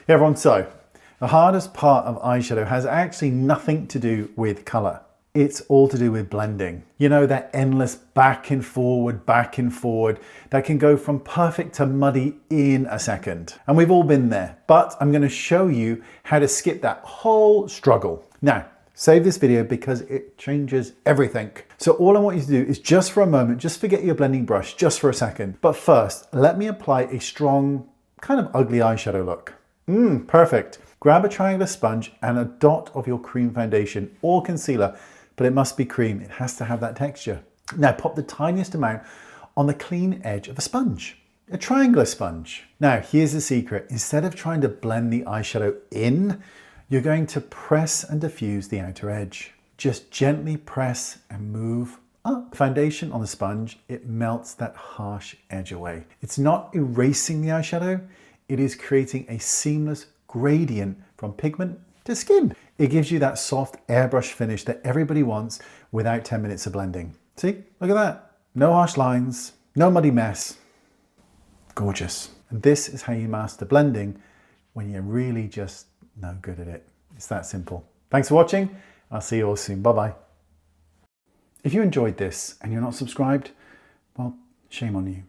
Hey everyone, so the hardest part of eyeshadow has actually nothing to do with color. It's all to do with blending. You know, that endless back and forward that can go from perfect to muddy in a second. And we've all been there, but I'm gonna show you how to skip that whole struggle. Now, save this video because it changes everything. So all I want you to do is just for a moment, just forget your blending brush just for a second. But first, let me apply a strong, kind of ugly eyeshadow look. Perfect. Grab a triangular sponge and a dot of your cream foundation or concealer, but it must be cream. It has to have that texture. Now pop the tiniest amount on the clean edge of a sponge, a triangular sponge. Now here's the secret. Instead of trying to blend the eyeshadow in, you're going to press and diffuse the outer edge. Just gently press and move up. Foundation on the sponge, it melts that harsh edge away. It's not erasing the eyeshadow, it is creating a seamless gradient from pigment to skin. It gives you that soft airbrush finish that everybody wants without 10 minutes of blending. See, look at that. No harsh lines, no muddy mess. Gorgeous. And this is how you master blending when you're really just no good at it. It's that simple. Thanks for watching. I'll see you all soon. Bye-bye. If you enjoyed this and you're not subscribed, well, shame on you.